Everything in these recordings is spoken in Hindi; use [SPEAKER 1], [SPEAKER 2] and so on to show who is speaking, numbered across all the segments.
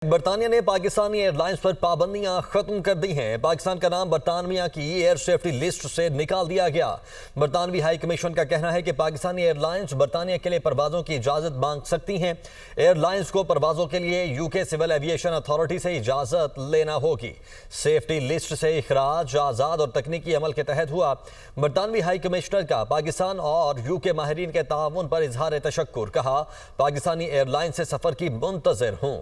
[SPEAKER 1] बरतानिया ने पाकिस्तानी एयरलाइंस पर पाबंदियां खत्म कर दी हैं। पाकिस्तान का नाम बरतानिया की एयर सेफ्टी लिस्ट से निकाल दिया गया। बरतानवी हाई कमीशन का कहना है कि पाकिस्तानी एयरलाइंस बरतानिया के लिए परवाजों की इजाजत मांग सकती हैं। एयरलाइंस को परवाजों के लिए यूके सिविल एविएशन अथॉरिटी से इजाजत लेना होगी। सेफ्टी लिस्ट से इखराज आज़ाद और तकनीकी अमल के तहत हुआ। बरतानवी हाई कमिश्नर का पाकिस्तान और यूके माहिरीन के ताउन पर इजहार तशक्कुर। कहा, पाकिस्तानी एयरलाइन से सफर की मुंतज़िर हूँ।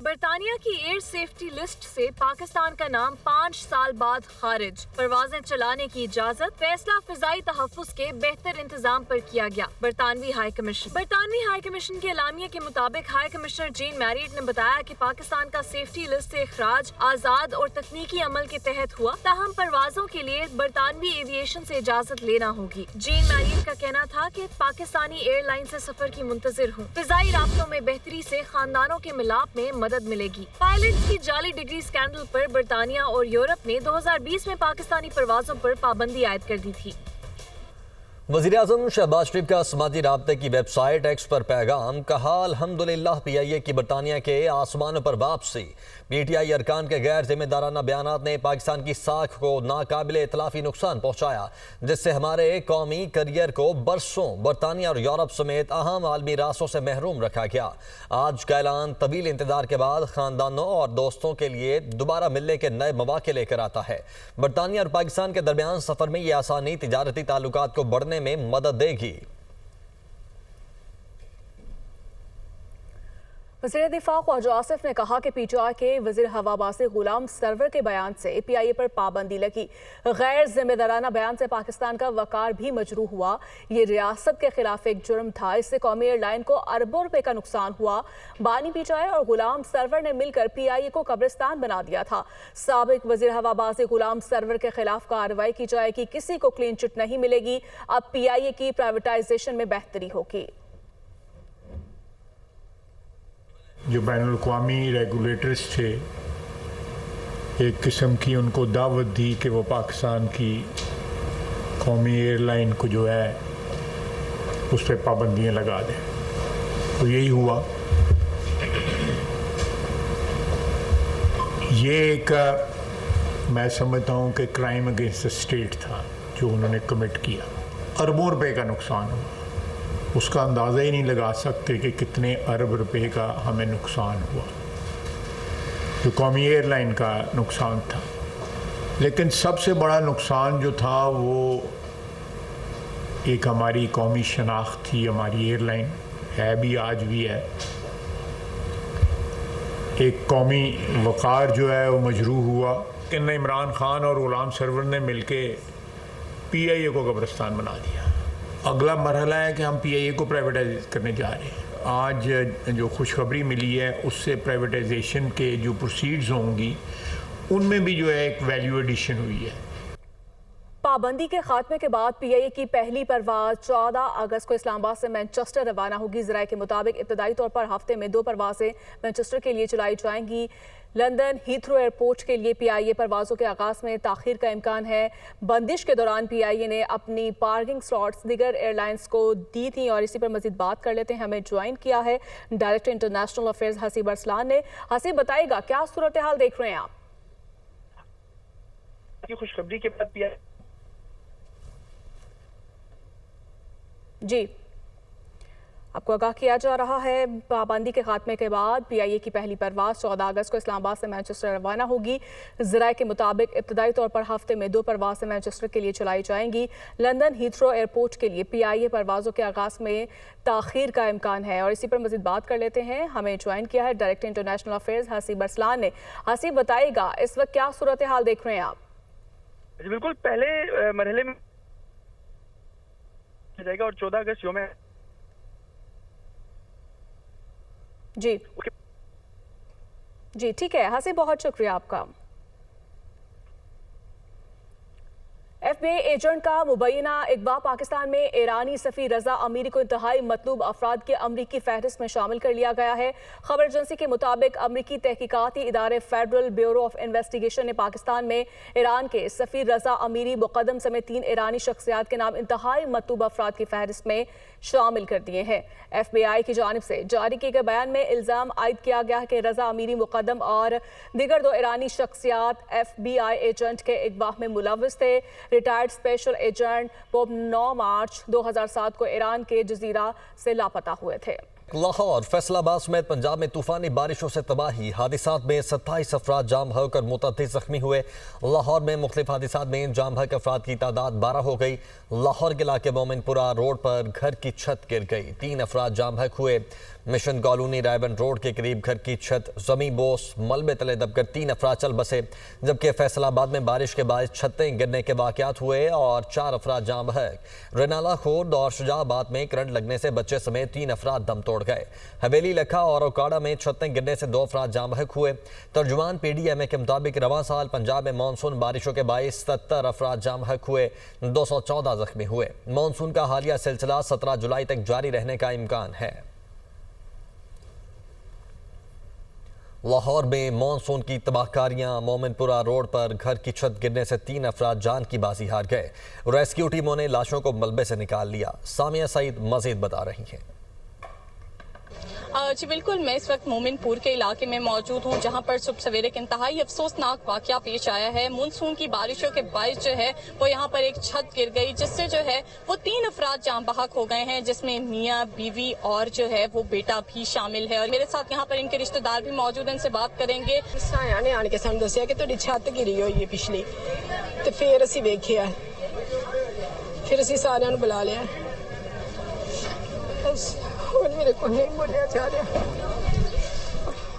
[SPEAKER 2] बरतानिया की एयर सेफ्टी लिस्ट से पाकिस्तान का नाम 5 साल बाद खारिज। परवाजें चलाने की इजाजत। फैसला फिजाई तहफ्फुज के बेहतर इंतजाम पर किया गया। बरतानवी हाई कमीशन के एलामिया के मुताबिक हाई कमिश्नर जीन मैरियट ने बताया कि पाकिस्तान का सेफ्टी लिस्ट से इखराज आज़ाद और तकनीकी अमल के तहत हुआ। ताहम परवाजों के लिए बरतानवी एविएशन से इजाजत लेना होगी। जीन मैरियट का कहना था कि पाकिस्तानी एयरलाइन से सफर की मुंतजिर हूँ। फिजाई राब्तों में बेहतरी से खानदानों के मिलाप में मदद मिलेगी। पायलट्स की जाली डिग्री स्कैंडल पर बरतानिया और यूरोप ने 2020 में पाकिस्तानी परवाजों पर पाबंदी आयद कर दी थी।
[SPEAKER 1] वज़ीर-ए-आज़म शहबाज शरीफ का समाजी राब्ते की वेबसाइट एक्स पर पैगाम। कहा, अल्हम्दुलिल्लाह PIA की बरतानिया के आसमानों पर वापसी। PTI अरकान के गैर जिम्मेदाराना बयानात ने पाकिस्तान की साख को नाकाबिले इतलाफी नुकसान पहुँचाया, जिससे हमारे कौमी करियर को बरसों बरतानिया और यूरोप समेत अहम आलमी रास्तों से महरूम रखा गया। आज का ऐलान तवील इंतजार के बाद खानदानों और दोस्तों के लिए दोबारा मिलने के नए मौके लेकर आता है। बरतानिया और पाकिस्तान के दरमियान सफर में ये आसानी तिजारती ताल्लुकात को बढ़ने में मदद देगी।
[SPEAKER 3] वज़ीर दिफा ख्वाजा आसिफ ने कहा कि PTI के वज़ीर हवाबाज़ी गुलाम सरवर के बयान से PIA पर पाबंदी लगी। गैर जिम्मेदाराना बयान से पाकिस्तान का वकार भी मजरूह हुआ। ये रियासत के खिलाफ एक जुर्म था। इससे कौमी एयरलाइन को अरबों रुपए का नुकसान हुआ। बानी PTI और गुलाम सरवर ने मिलकर PIA को कब्रिस्तान बना दिया था। साबिक वज़ीर हवाबाज़ी गुलाम सरवर के खिलाफ कार्रवाई की जाएगी। किसी को क्लीन चिट नहीं मिलेगी। अब PIA की प्राइवेटाइजेशन में बेहतरी होगी।
[SPEAKER 4] जो बैनुल अक़वामी रेगुलेटर्स थे, एक किस्म की उनको दावत दी कि वो पाकिस्तान की कौमी एयरलाइन को जो है उस पर पाबंदियाँ लगा दें। तो यही हुआ। ये एक मैं समझता हूँ कि क्राइम अगेंस्ट द स्टेट था जो उन्होंने कमिट किया। अरबों रुपए का नुकसान हुआ। उसका अंदाज़ा ही नहीं लगा सकते कि कितने अरब रुपए का हमें नुकसान हुआ, जो कौमी एयरलाइन का नुकसान था। लेकिन सबसे बड़ा नुकसान जो था वो एक हमारी कौमी शनाख्त थी। हमारी एयरलाइन है भी, आज भी है। एक कौमी वक़ार जो है वो मजरूह हुआ। कि इमरान खान और गुलाम सरवर ने मिलके PIA को कब्रिस्तान बना दिया। अगला मरहला है कि हम PIA को प्राइवेटाइज करने जा रहे हैं। आज जो खुशखबरी मिली है उससे प्राइवेटाइजेशन के जो प्रोसीड्स होंगी उनमें भी जो है एक वैल्यू एडिशन हुई है।
[SPEAKER 3] पाबंदी के खात्मे के बाद PIA की पहली परवाज 14 अगस्त को इस्लामाबाद से मैनचेस्टर रवाना होगी। ज़राए के मुताबिक इब्तदाई तौर पर हफ्ते में 2 परवाजें मैनचेस्टर के लिए चलाई जाएंगी। लंदन हीथ्रो एयरपोर्ट के लिए PIA परवाज़ों के आगाज़ में ताख़ीर का इम्कान है। बंदिश के दौरान PIA ने अपनी पार्किंग स्लॉट्स दीगर एयरलाइंस को दी थी। और इसी पर मज़ीद बात कर लेते हैं। हमें ज्वाइन किया है director international affairs Haseeb Arsalan ने। हसीब, बताइएगा क्या सूरत हाल देख रहे हैं आप?
[SPEAKER 5] खुशखबरी के बाद PIA
[SPEAKER 3] जी, आपको आगाह किया जा रहा है, पाबंदी के खात्मे के बाद PIA की पहली परवाज 14 अगस्त को इस्लामाबाद से मैनचेस्टर रवाना होगी। ज़राए के मुताबिक इब्तदाई तौर पर हफ्ते में 2 परवाजें मैनचेस्टर के लिए चलाई जाएंगी। लंदन हीथ्रो एयरपोर्ट के लिए PIA परवाज़ों के आगाज़ में ताख़ीर का इम्कान है। और इसी पर मज़ीद बात कर लेते हैं। हमें ज्वाइन किया है director international affairs Haseeb Arsalan ने। हसीब, बताइएगा इस वक्त क्या सूरत हाल देख रहे हैं आप?
[SPEAKER 5] जी बिल्कुल, पहले मरहले में जाएगा और 14 अगस्त योम
[SPEAKER 3] जी ठीक है हसीब, बहुत शुक्रिया आपका। FBI एजेंट का मुबैना अगवा पाकिस्तान में ईरानी सफ़ीर रज़ा अमीरी को इंतहाई मतलूब अफराद के अमरीकी फहरिस्त में शामिल कर लिया गया है। खबर एजेंसी के मुताबिक अमरीकी तहकीकाती इदारे फेडरल ब्यूरो ऑफ इन्वेस्टिगेशन ने पाकिस्तान में ईरान के सफ़ीर रज़ा अमीरी मुक़द्दम समेत 3 ईरानी शख्सियात के नाम इंतहाई मतलूब अफराद की फहरिस्त में शामिल कर दिए हैं। FBI की जानिब से जारी किए गए बयान में इल्जाम आयद किया गया है कि रजा अमीरी मुकद्दम और दीगर 2 ईरानी शख्सियात FBI एजेंट के अगवा में मुलव्वस थे। रिटायर्ड स्पेशल एजेंट बोब 9 मार्च 2007 को ईरान के जजीरा से लापता हुए थे।
[SPEAKER 1] लाहौर, फैसलाबाद समेत पंजाब में तूफानी बारिशों से तबाही। हादिसात में 27 अफराद जाम होकर मुतअद्दिद जख्मी हुए। लाहौर में मुख्तलिफ हादिसात में जाम भग अफराद की तादाद 12 हो गई। लाहौर के इलाके मोमिनपुरा रोड पर घर की छत गिर गई, 3 अफराद जाम भग हुए। मिशन कॉलोनी रायबंद रोड के करीब घर की छत जमी बोस मलबे तले दबकर 3 अफराद चल बसे, जबकि फैसलाबाद में बारिश के बाद छतें गिरने के वाक़यात हुए और 4 अफराद जाम बहक। रनाला खुर्द और शुजाबाद में करंट लगने से बच्चे समेत 3 अफराद दम तोड़ गए। हवेली लखा और ओकाड़ा में छतें गिरने से 2 अफराद जाम बहक हुए। तर्जुमान PDMA के मुताबिक रवां साल पंजाब में मानसून बारिशों के बायस 77 अफराद जाम बहक हुए, 214 जख्मी हुए। मानसून का हालिया सिलसिला 17 जुलाई तक जारी रहने का इम्कान है। लाहौर में मानसून की तबाहकारियां। मोमिनपुरा रोड पर घर की छत गिरने से 3 अफराद जान की बाजी हार गए। रेस्क्यू टीमों ने लाशों को मलबे से निकाल लिया। सामिया सईद मजीद बता रही हैं।
[SPEAKER 6] जी बिल्कुल, मैं इस वक्त मोमिनपुर के इलाके में मौजूद हूँ, जहाँ पर सुबह सवेरे एक इंतहाई अफसोसनाक वाकया पेश आया है। मानसून की बारिशों के बायस जो है वो यहाँ पर एक छत गिर गई, जिससे जो है वो 3 अफराद जाम बहक हो गए हैं, जिसमें मियाँ, बीवी और जो है वो बेटा भी शामिल है। और मेरे साथ यहाँ पर इनके रिश्तेदार भी मौजूद हैं, इनसे बात करेंगे।
[SPEAKER 7] साया ने आन के सानू दसिया कि तुहाडी छत गिरी हुई है पिछली, ते फिर असीं वेखिया, फिर असीं सारिਆਂ ਨੂੰ बुला लिया। और मेरे को नहीं बोलिया जा रहा।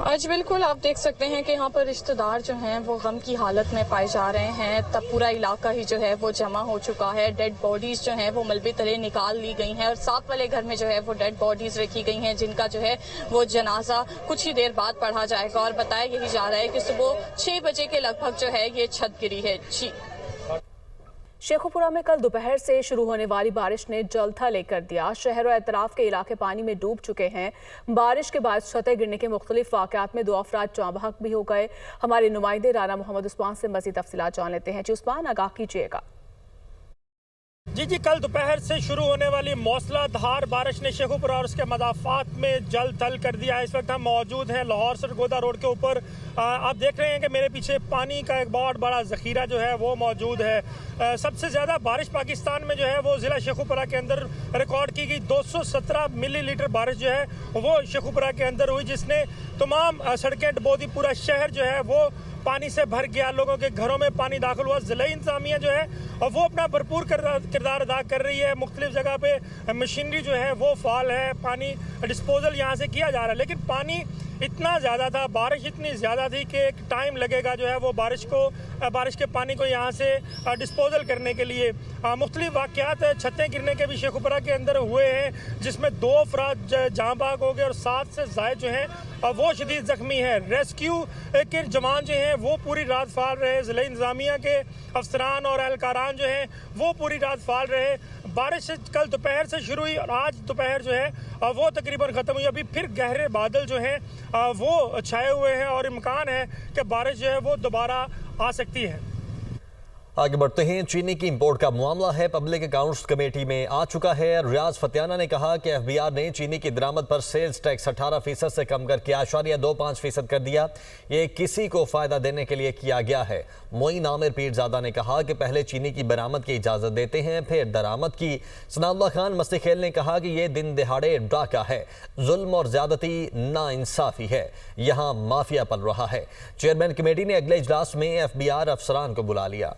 [SPEAKER 6] आज बिल्कुल आप देख सकते हैं कि यहाँ पर रिश्तेदार जो हैं वो गम की हालत में पाए जा रहे हैं। तब पूरा इलाका ही जो है वो जमा हो चुका है। डेड बॉडीज जो हैं वो मलबे तले निकाल ली गई हैं और साथ वाले घर में जो है वो डेड बॉडीज रखी गई हैं, जिनका जो है वो जनाजा कुछ ही देर बाद पढ़ा जाएगा। और बताया यही जा रहा है कि सुबह 6 बजे के लगभग जो है ये छत गिरी है। जी,
[SPEAKER 3] शेखुपुरा में कल दोपहर से शुरू होने वाली बारिश ने जलथा लेकर दिया। शहर और एतराफ के इलाके पानी में डूब चुके हैं। बारिश के बाद छतें गिरने के मुख्तलिफ वाक़यात में 2 अफराद जाँ बहक भी हो गए। हमारे नुमाइंदे राना मोहम्मद उस्मान से मज़ीद तफसीलात जान लेते हैं। जी उस्मान, आगाह कीजिएगा।
[SPEAKER 8] जी, कल दोपहर से शुरू होने वाली मौसलाधार बारिश ने शेखुपुरा और उसके मदाफात में जल थल कर दिया है। इस वक्त हम मौजूद हैं लाहौर सरगोदा रोड के ऊपर। आप देख रहे हैं कि मेरे पीछे पानी का एक बहुत बड़ा ज़ख़ीरा जो है वो मौजूद है। सबसे ज़्यादा बारिश पाकिस्तान में जो है वो ज़िला शेखुपुरा के अंदर रिकॉर्ड की गई। 217 मिलीलीटर बारिश जो है वो शेखुपुरा के अंदर हुई, जिसने तमाम सड़कें डुबो दी। पूरा शहर जो है वो पानी से भर गया, लोगों के घरों में पानी दाखिल हुआ। ज़िला इंतज़ामिया जो है और वो अपना भरपूर किरदार अदा कर रही है। मुख्तलिफ जगह पे मशीनरी जो है वो फाल है, पानी डिस्पोजल यहाँ से किया जा रहा है। लेकिन पानी इतना ज़्यादा था, बारिश इतनी ज़्यादा थी कि एक टाइम लगेगा जो है वो बारिश के पानी को यहाँ से डिस्पोजल करने के लिए। मुख्तलिफ वाक़यात छतें गिरने के भी शेखुपुरा के अंदर हुए हैं, जिसमें 2 अफराद जाँ बहक हो गए और 7 से ज़ायद जो हैं वो शदीद ज़ख्मी है। रेस्क्यू के जवान जो हैं वो पूरी रात फाल रहे। ज़िला इंतज़ामिया के अफसरान और एहलकारान जो हैं वो पूरी रात फाल रहे। बारिश कल दोपहर से शुरू हुई और आज दोपहर जो है वो तकरीबन ख़त्म हुई। अभी फिर गहरे बादल जो हैं वो छाए हुए हैं और इम्कान है कि बारिश जो है वो दोबारा आ सकती है।
[SPEAKER 1] आगे बढ़ते हैं। चीनी की इंपोर्ट का मामला है पब्लिक अकाउंट्स कमेटी में आ चुका है। रियाज फतियाना ने कहा कि FBR ने चीनी की दरामद पर सेल्स टैक्स 18% से कम करके 8.25% कर दिया। ये किसी को फ़ायदा देने के लिए किया गया है। मोइन आमिर पीरजादा ने कहा कि पहले चीनी की बरामद की इजाज़त देते हैं, फिर दरामद की। सनाउल्लाह खान मस्तिखेल ने कहा कि ये दिन दिहाड़े डाका है, जुल्म और ज़्यादती नाइंसाफ़ी है, यहाँ माफिया पल रहा है। चेयरमैन कमेटी ने अगले इजलास में FBR अफसरान को बुला लिया।